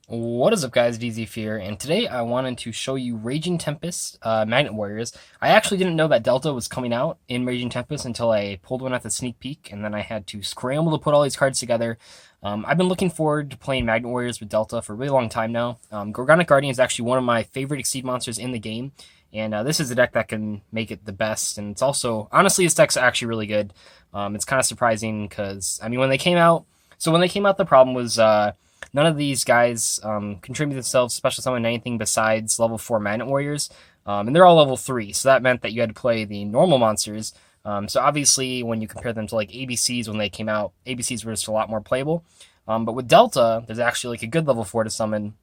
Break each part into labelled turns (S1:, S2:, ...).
S1: What is up, guys? DZ Fear, and today I wanted to show you Raging Tempest Magnet Warriors. I actually didn't know that Delta was coming out in Raging Tempest until I pulled one at the sneak peek, and then I had to scramble to put all these cards together. I've been looking forward to playing Magnet Warriors with Delta for a really long time now. Gorgonic Guardian is actually one of my favorite Exceed monsters in the game, and this is a deck that can make it the best, and it's also, honestly, this deck's actually really good. It's kind of surprising because, I mean, when they came out, the problem was none of these guys contribute themselves special summon anything besides level 4 Magnet Warriors, and they're all level 3, so that meant that you had to play the normal monsters. So obviously, when you compare them to like ABCs when they came out, ABCs were just a lot more playable. But with Delta, there's actually like a good level 4 to summon,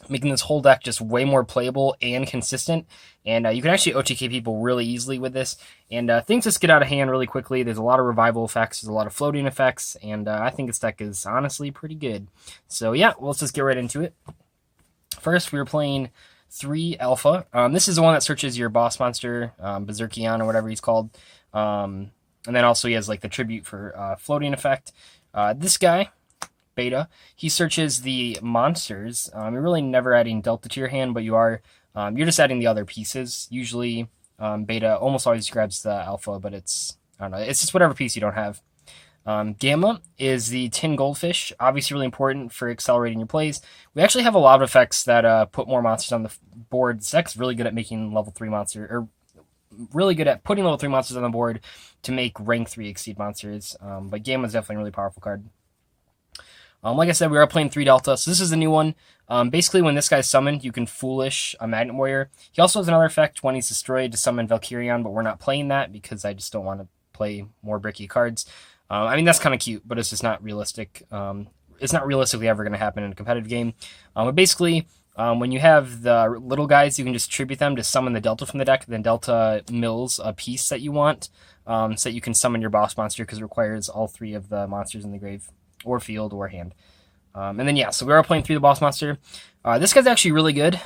S1: making this whole deck just way more playable and consistent. And you can actually OTK people really easily with this. And things just get out of hand really quickly. There's a lot of revival effects, there's a lot of floating effects, and I think this deck is honestly pretty good. So yeah, well, let's just get right into it. First, we were playing 3 Alpha. This is the one that searches your boss monster, Berserkion or whatever he's called. And then also he has like the tribute for floating effect. This guy, Beta, he searches the monsters. You're really never adding Delta to your hand, but you're just adding the other pieces. Usually, Beta almost always grabs the Alpha, but I don't know, it's just whatever piece you don't have. Gamma is the Tin Goldfish, obviously really important for accelerating your plays. We actually have a lot of effects that put more monsters on the board. This deck's really good at making level 3 monster, or really good at putting level 3 monsters on the board to make rank 3 Exceed monsters. But Gamma is definitely a really powerful card. Like I said, we are playing 3 Delta, so this is a new one. Basically, when this guy's summoned, you can Foolish a Magnet Warrior. He also has another effect when he's destroyed to summon Valkyrion, but we're not playing that because I just don't want to play more bricky cards. I mean, that's kind of cute, but it's just not realistic. It's not realistically ever going to happen in a competitive game. But basically, when you have the little guys, you can just tribute them to summon the Delta from the deck. Then Delta mills a piece that you want, so that you can summon your boss monster, because it requires all 3 of the monsters in the grave, or field, or hand. And then, yeah, so we are playing through the boss monster. This guy's actually really good.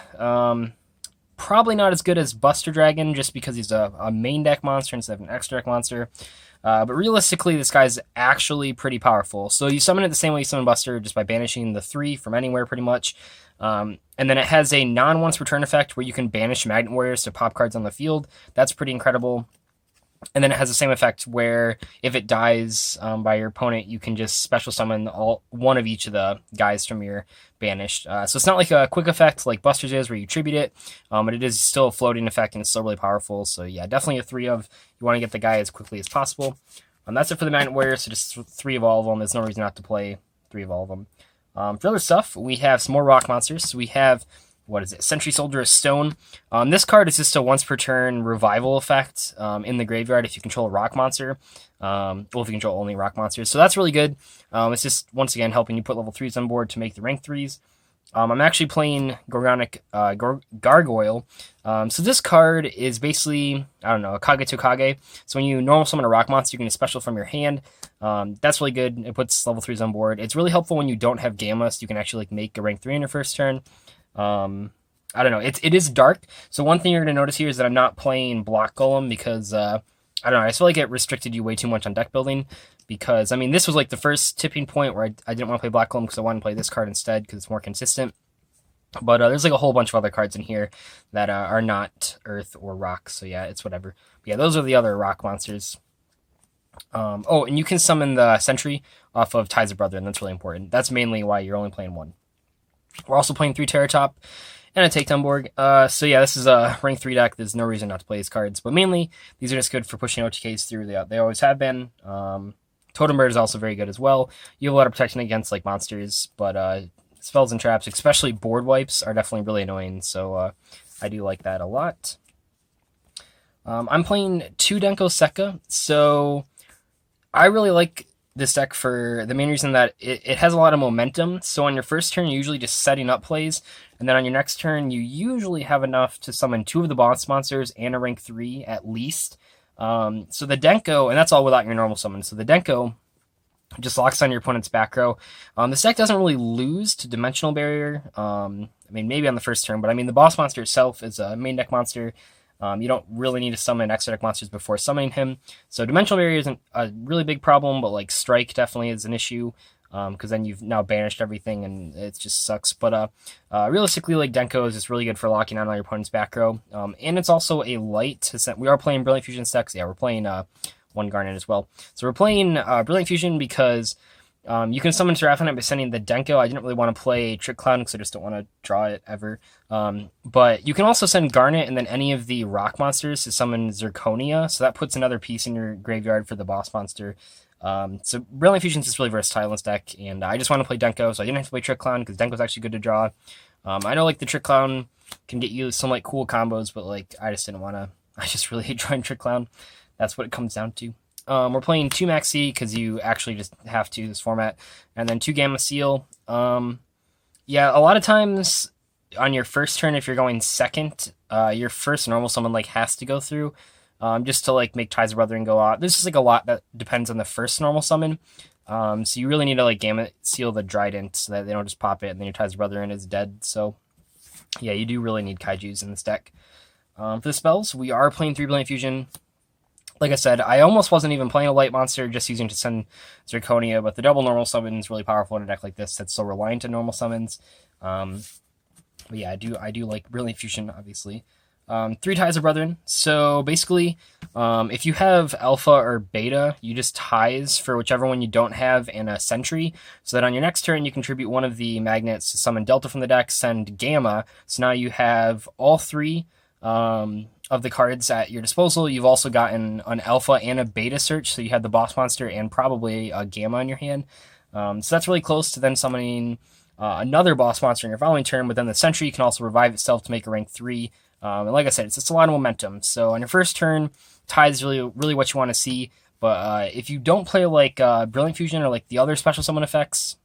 S1: Probably not as good as Buster Dragon, just because he's a main deck monster instead of an extra deck monster. But realistically, this guy's actually pretty powerful. So you summon it the same way you summon Buster, just by banishing the 3 from anywhere, pretty much. And then it has a non-once return effect where you can banish Magnet Warriors to pop cards on the field. That's pretty incredible. And then it has the same effect where if it dies by your opponent, you can just special summon one of each of the guys from your banished. So it's not like a quick effect like Buster's is where you tribute it, but it is still a floating effect and it's still really powerful. So yeah, definitely a 3 of. You want to get the guy as quickly as possible. That's it for the Magnet Warrior, so just 3 of all of them. There's no reason not to play 3 of all of them. For other stuff, we have some more rock monsters. So we have, what is it, Sentry Soldier of Stone. This card is just a once per turn revival effect in the graveyard if you control a rock monster. Well, if you control only rock monsters. So that's really good. It's just, once again, helping you put level 3s on board to make the rank 3s. I'm actually playing Gorgonic Gargoyle. So this card is basically, I don't know, a Kage to Kage. So when you normal summon a rock monster, you can get special from your hand. That's really good. It puts level 3s on board. It's really helpful when you don't have Gamma, so you can actually like make a rank 3 in your first turn. I don't know. It is dark. So one thing you're going to notice here is that I'm not playing Block Golem because, I don't know, I just feel like it restricted you way too much on deck building. Because, I mean, this was like the first tipping point where I didn't want to play Black Golem because I wanted to play this card instead because it's more consistent. But there's like a whole bunch of other cards in here that are not Earth or Rock. So yeah, it's whatever. But yeah, those are the other rock monsters. Oh, and you can summon the Sentry off of Ties of Brother, and that's really important. That's mainly why you're only playing 1. We're also playing 3 Terratop and a Takedown Borg. So yeah, this is a rank 3 deck. There's no reason not to play these cards. But mainly, these are just good for pushing OTKs through. They always have been. Totem Bird is also very good as well. You have a lot of protection against like monsters, but spells and traps, especially board wipes, are definitely really annoying. So I do like that a lot. I'm playing 2 Denko Sekka. So I really like this deck for the main reason that it has a lot of momentum. So on your first turn, you're usually just setting up plays. And then on your next turn, you usually have enough to summon 2 of the boss monsters and a rank 3 at least. So the Denko, and that's all without your normal summon. So the Denko just locks on your opponent's back row. This deck doesn't really lose to Dimensional Barrier. I mean, maybe on the first turn, but I mean, the boss monster itself is a main deck monster. You don't really need to summon extra deck monsters before summoning him. So Dimensional Barrier isn't a really big problem, but like Strike definitely is an issue. because then you've now banished everything and it just sucks. But realistically, like Denko is just really good for locking on all your opponent's back row, and it's also a light to set. We are playing Brilliant Fusion stacks. Yeah, we're playing one Garnet as well. So we're playing Brilliant Fusion because you can summon Seraphonite by sending the Denko. I didn't really want to play Trick Clown because I just don't want to draw it ever. But you can also send Garnet and then any of the rock monsters to summon Zirconia. So that puts another piece in your graveyard for the boss monster. So Brilliant Fusion is just really versatile in this deck, and I just want to play Denko, so I didn't have to play Trick Clown because Denko's actually good to draw. I know like the Trick Clown can get you some like cool combos, but like I just didn't want to. I just really hate drawing Trick Clown. That's what it comes down to. We're playing 2 Max C because you actually just have to this format, and then 2 Gamma Seal. Yeah, a lot of times on your first turn, if you're going second, your first normal summon like has to go through, just to like make Ties of Brothering go out. This is like a lot that depends on the first normal summon. So you really need to like Gamma Seal the Trident so that they don't just pop it and then your Ties of Brothering is dead. So yeah, you do really need Kaijus in this deck. For the spells, we are playing 3 Brilliant Fusion. Like I said, I almost wasn't even playing a light monster, just using to send Zirconia, but the double normal summon is really powerful in a deck like this that's so reliant on normal summons. But yeah, I do like Brilliant Fusion, obviously. 3 Ties of Brethren. So basically, if you have Alpha or Beta, you just Ties for whichever one you don't have and a Sentry, so that on your next turn you contribute one of the magnets to summon Delta from the deck, send Gamma, so now you have all 3 of the cards at your disposal. You've also gotten an Alpha and a Beta search, so you have the boss monster and probably a Gamma in your hand. So that's really close to then summoning another boss monster in your following turn, but then the Sentry can also revive itself to make a rank 3. And like I said, it's just a lot of momentum. So on your first turn, Tide is really what you want to see. But if you don't play like Brilliant Fusion or like the other special summon effects,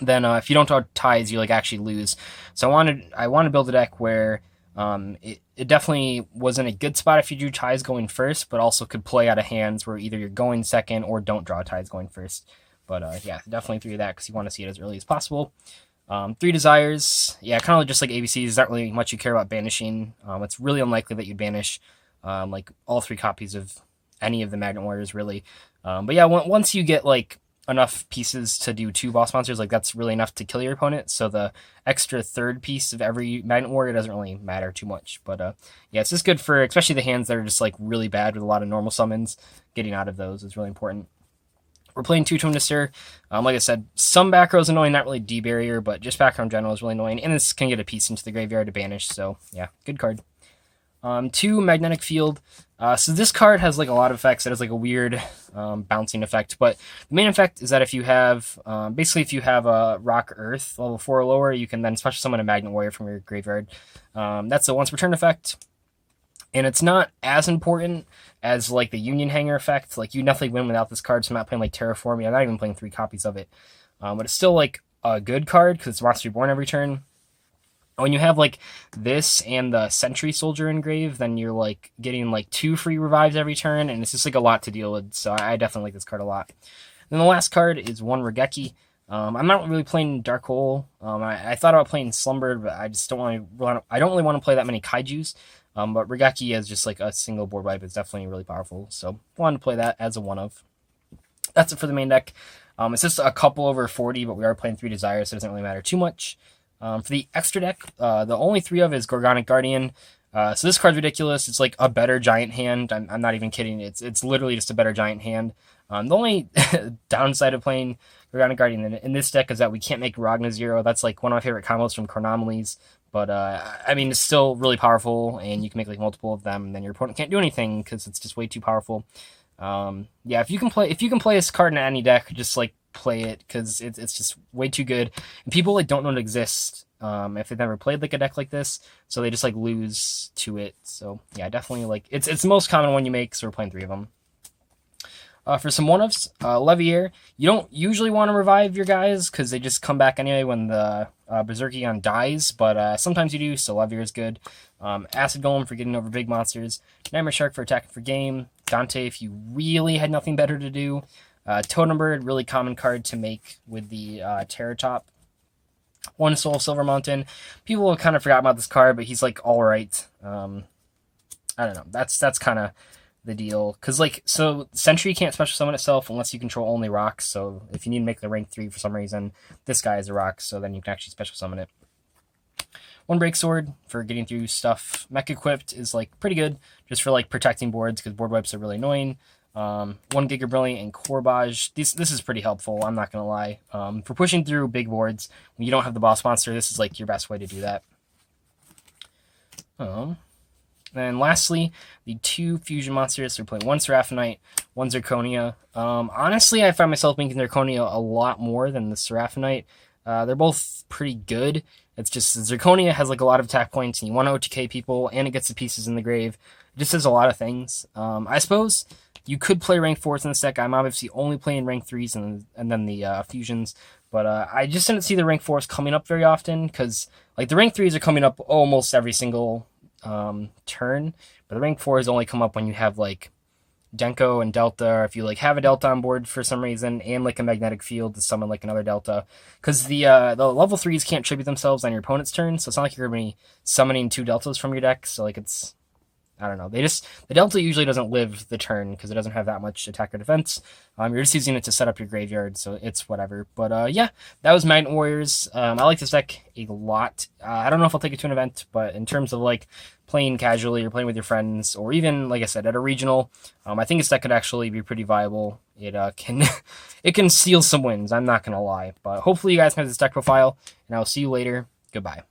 S1: then if you don't draw Tides, you like actually lose. So I want to build a deck where it definitely was in a good spot if you drew Tides going first, but also could play out of hands where either you're going second or don't draw Tides going first. But yeah, definitely 3 of that because you want to see it as early as possible. 3 Desires, yeah, kind of just like ABCs. There's not really much you care about banishing. It's really unlikely that you'd banish like all 3 copies of any of the Magnet Warriors, really. But yeah, once you get like enough pieces to do 2 boss monsters, like that's really enough to kill your opponent. So the extra 3rd piece of every Magnet Warrior doesn't really matter too much. But yeah, it's just good for especially the hands that are just like really bad with a lot of normal summons. Getting out of those is really important. We're playing 2 Twin Distur. Like I said, some back row is annoying, not really D-barrier, but just back row in general is really annoying. And this can get a piece into the graveyard to banish, so yeah, good card. 2 Magnetic Field. So this card has like a lot of effects. It has like a weird bouncing effect, but the main effect is that if you have, basically if you have a Rock Earth level 4 or lower, you can then special summon a Magnet Warrior from your graveyard. That's a once per turn effect. And it's not as important as like the Union Hanger effect. Like you definitely win without this card, so I'm not playing like Terraforming. I'm not even playing 3 copies of it. But it's still like a good card because it's Monster Reborn every turn. When you have like this and the Sentry Soldier engrave, then you're like getting like 2 free revives every turn, and it's just like a lot to deal with. So I definitely like this card a lot. Then the last card is 1 Regeki. I'm not really playing Dark Hole. I thought about playing Slumber, but I just don't really want to play that many Kaijus. But Regeki as just like a single board wipe is definitely really powerful. So I wanted to play that as a one of. That's it for the main deck. It's just a couple over 40, but we are playing 3 Desires, so it doesn't really matter too much. For the extra deck, the only 3 of is Gorgonic Guardian. So this card's ridiculous. It's like a better giant hand. I'm not even kidding. It's literally just a better giant hand. The only downside of playing Gorgonic Guardian in this deck is that we can't make Ragna 0. That's like one of my favorite combos from Chronomalies. But I mean, it's still really powerful, and you can make like multiple of them, and then your opponent can't do anything because it's just way too powerful. Yeah, if you can play this card in any deck, just like play it because it's just way too good. And people like don't know it exists if they've never played like a deck like this, so they just like lose to it. So yeah, definitely like it's the most common one you make. So we're playing 3 of them. For some one-offs, Levier, you don't usually want to revive your guys because they just come back anyway when the Berserkion dies, but sometimes you do, so Levier is good. Acid Golem for getting over big monsters. Nightmare Shark for attacking for game. Dante if you really had nothing better to do. Totem Bird, really common card to make with the Terratop. 1 Soul Silver Mountain. People have kind of forgot about this card, but he's like alright. I don't know. That's kind of the deal. Because, like, so Sentry can't special summon itself unless you control only rocks. So if you need to make the rank 3 for some reason, this guy is a rock, so then you can actually special summon it. One break sword for getting through stuff. Mech equipped is like pretty good just for like protecting boards because board wipes are really annoying. 1 Giga Brilliant and Corbage. This is pretty helpful, I'm not gonna lie. For pushing through big boards when you don't have the boss monster, this is like your best way to do that. And lastly, the 2 fusion monsters. We're playing 1 Seraphinite, 1 Zirconia. Honestly, I find myself making Zirconia a lot more than the Seraphinite. They're both pretty good. It's just Zirconia has like a lot of attack points, and you want to OTK people, and it gets the pieces in the grave. It just does a lot of things. I suppose you could play rank 4s in this deck. I'm obviously only playing rank 3s and then the fusions. But I just didn't see the rank 4s coming up very often, because like the rank 3s are coming up almost every single turn. But the rank 4s only come up when you have like Denko and Delta, or if you like have a Delta on board for some reason, and like a magnetic field to summon like another Delta. Because the level 3s can't tribute themselves on your opponent's turn, so it's not like you're going to be summoning 2 Deltas from your deck. So like it's, I don't know. The Delta usually doesn't live the turn because it doesn't have that much attack or defense. You're just using it to set up your graveyard, so it's whatever. But yeah, that was Magnet Warriors. I like this deck a lot. I don't know if I'll take it to an event, but in terms of like playing casually or playing with your friends, or even like I said at a regional, I think this deck could actually be pretty viable. It can it can steal some wins. I'm not gonna lie, but hopefully you guys have this deck profile, and I'll see you later. Goodbye.